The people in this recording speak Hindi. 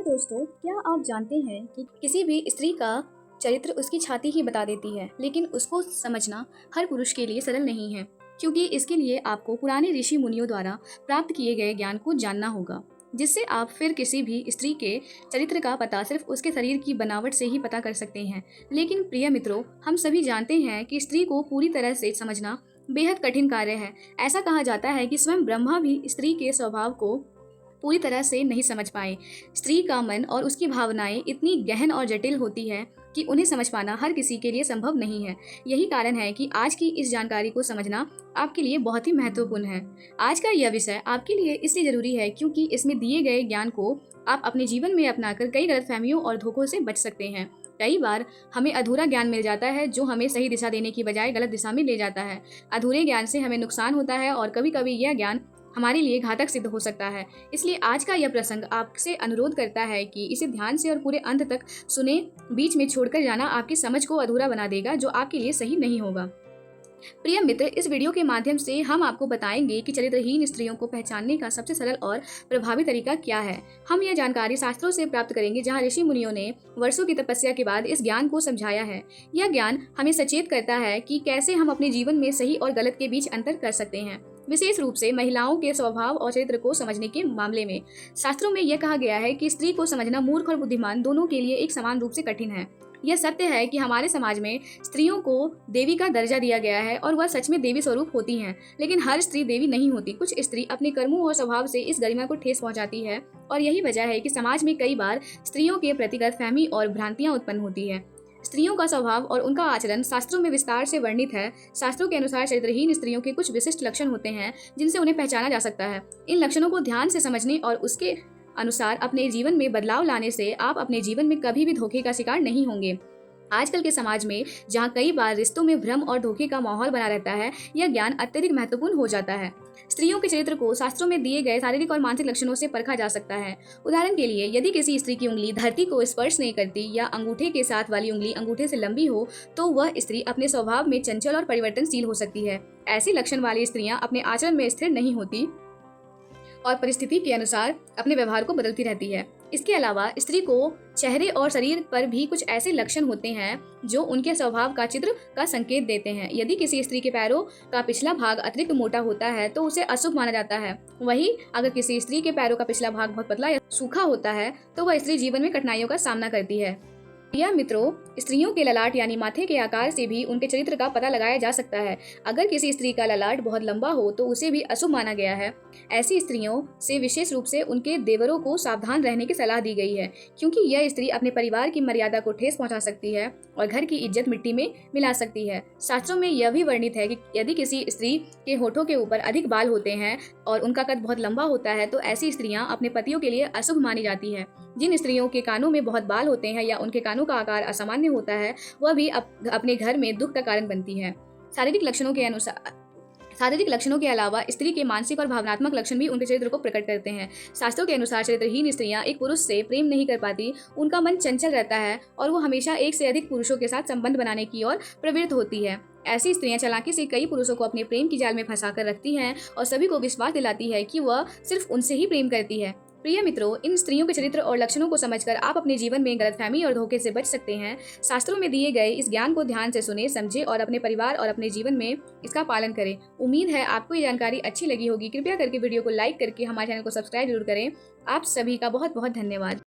नमस्कार दोस्तों, क्या आप जानते हैं कि किसी भी स्त्री का चरित्र उसकी छाती ही बता देती है, लेकिन उसको समझना हर पुरुष के लिए सरल नहीं है, क्योंकि इसके लिए आपको पुराने ऋषि मुनियों द्वारा प्राप्त किए गए ज्ञान को जानना होगा, जिससे आप फिर किसी भी स्त्री के चरित्र का पता सिर्फ उसके शरीर की बनावट से ही पता कर सकते हैं। लेकिन प्रिय मित्रों, हम सभी जानते हैं कि स्त्री को पूरी तरह से समझना बेहद कठिन कार्य है। ऐसा कहा जाता है कि स्वयं ब्रह्मा भी स्त्री के स्वभाव को पूरी तरह से नहीं समझ पाए। स्त्री का मन और उसकी भावनाएं इतनी गहन और जटिल होती है कि उन्हें समझ पाना हर किसी के लिए संभव नहीं है। यही कारण है कि आज की इस जानकारी को समझना आपके लिए बहुत ही महत्वपूर्ण है। आज का यह विषय आपके लिए इसलिए जरूरी है क्योंकि इसमें दिए गए ज्ञान को आप अपने जीवन में अपनाकर कई गलतफहमियों और धोखों से बच सकते हैं। कई बार हमें अधूरा ज्ञान मिल जाता है जो हमें सही दिशा देने की बजाय गलत दिशा में ले जाता है। अधूरे ज्ञान से हमें नुकसान होता है और कभी कभी यह ज्ञान हमारे लिए घातक सिद्ध हो सकता है। इसलिए आज का यह प्रसंग आपसे अनुरोध करता है कि इसे ध्यान से और पूरे अंत तक सुने। बीच में छोड़कर जाना आपकी समझ को अधूरा बना देगा, जो आपके लिए सही नहीं होगा। प्रिय मित्र, इस वीडियो के माध्यम से हम आपको बताएंगे कि चरित्रहीन स्त्रियों को पहचानने का सबसे सरल और प्रभावी तरीका क्या है। हम यह जानकारी शास्त्रों से प्राप्त करेंगे, जहां ऋषि मुनियों ने वर्षों की तपस्या के बाद इस ज्ञान को समझाया है। यह ज्ञान हमें सचेत करता है कि कैसे हम अपने जीवन में सही और गलत के बीच अंतर कर सकते हैं, विशेष रूप से महिलाओं के स्वभाव और चरित्र को समझने के मामले में। शास्त्रों में यह कहा गया है कि स्त्री को समझना मूर्ख और बुद्धिमान दोनों के लिए एक समान रूप से कठिन है। यह सत्य है कि हमारे समाज में स्त्रियों को देवी का दर्जा दिया गया है और वह सच में देवी स्वरूप होती हैं, लेकिन हर स्त्री देवी नहीं होती। कुछ स्त्री अपने कर्मों और स्वभाव से इस गरिमा को ठेस पहुंचाती है और यही वजह है कि समाज में कई बार स्त्रियों के प्रति गलतफहमी और भ्रांतियां उत्पन्न होती है। स्त्रियों का स्वभाव और उनका आचरण शास्त्रों में विस्तार से वर्णित है। शास्त्रों के अनुसार चरित्रहीन स्त्रियों के कुछ विशिष्ट लक्षण होते हैं जिनसे उन्हें पहचाना जा सकता है। इन लक्षणों को ध्यान से समझने और उसके अनुसार अपने जीवन में बदलाव लाने से आप अपने जीवन में कभी भी धोखे का शिकार नहीं होंगे। आजकल के समाज में जहां कई बार रिश्तों में भ्रम और धोखे का माहौल बना रहता है, यह ज्ञान अत्यधिक महत्वपूर्ण हो जाता है। स्त्रियों के चरित्र को शास्त्रों में दिए गए शारीरिक और मानसिक लक्षणों से परखा जा सकता है। उदाहरण के लिए, यदि किसी स्त्री की उंगली धरती को स्पर्श नहीं करती या अंगूठे के साथ वाली उंगली अंगूठे से लंबी हो, तो वह स्त्री अपने स्वभाव में चंचल और परिवर्तनशील हो सकती है। ऐसे लक्षण वाली स्त्रियां अपने आचरण में स्थिर नहीं होती और परिस्थिति के अनुसार अपने व्यवहार को बदलती रहती है। इसके अलावा स्त्री को चेहरे और शरीर पर भी कुछ ऐसे लक्षण होते हैं जो उनके स्वभाव का चित्र का संकेत देते हैं। यदि किसी स्त्री के पैरों का पिछला भाग अतिरिक्त मोटा होता है तो उसे अशुभ माना जाता है। वहीं अगर किसी स्त्री के पैरों का पिछला भाग बहुत पतला या सूखा होता है तो वह स्त्री जीवन में कठिनाइयों का सामना करती है। प्रिय मित्रों, स्त्रियों के ललाट यानी माथे के आकार से भी उनके चरित्र का पता लगाया जा सकता है। अगर किसी स्त्री का ललाट बहुत लंबा हो तो उसे भी अशुभ माना गया है। ऐसी स्त्रियों से विशेष रूप से उनके देवरों को सावधान रहने की सलाह दी गई है, क्योंकि यह स्त्री अपने परिवार की मर्यादा को ठेस पहुंचा सकती है और घर की इज्जत मिट्टी में मिला सकती है। शास्त्रों में यह भी वर्णित है कि यदि किसी स्त्री के होठों के ऊपर अधिक बाल होते हैं और उनका कद बहुत लंबा होता है तो ऐसी स्त्रियां अपने पतियों के लिए अशुभ मानी जाती है। जिन स्त्रियों के कानों में बहुत बाल होते हैं या उनके कानों का आकार असामान्य होता है, वह भी अपने घर में दुख का कारण बनती है। शारीरिक लक्षणों के अलावा स्त्री के मानसिक और भावनात्मक लक्षण भी उनके चरित्र को प्रकट करते हैं। शास्त्रों के अनुसार चरित्रहीन स्त्रियां एक पुरुष से प्रेम नहीं कर पाती, उनका मन चंचल रहता है और वो हमेशा एक से अधिक पुरुषों के साथ संबंध बनाने की ओर प्रवृत्त होती है। ऐसी स्त्रियां चालाकी से कई पुरुषों को अपने प्रेम की जाल में फंसा कर रखती हैं और सभी को विश्वास दिलाती है कि वह सिर्फ उनसे ही प्रेम करती है। प्रिय मित्रों, इन स्त्रियों के चरित्र और लक्षणों को समझकर आप अपने जीवन में गलतफहमी और धोखे से बच सकते हैं। शास्त्रों में दिए गए इस ज्ञान को ध्यान से सुने, समझे और अपने परिवार और अपने जीवन में इसका पालन करें। उम्मीद है आपको ये जानकारी अच्छी लगी होगी। कृपया करके वीडियो को लाइक करके हमारे चैनल को सब्सक्राइब जरूर करें। आप सभी का बहुत बहुत धन्यवाद।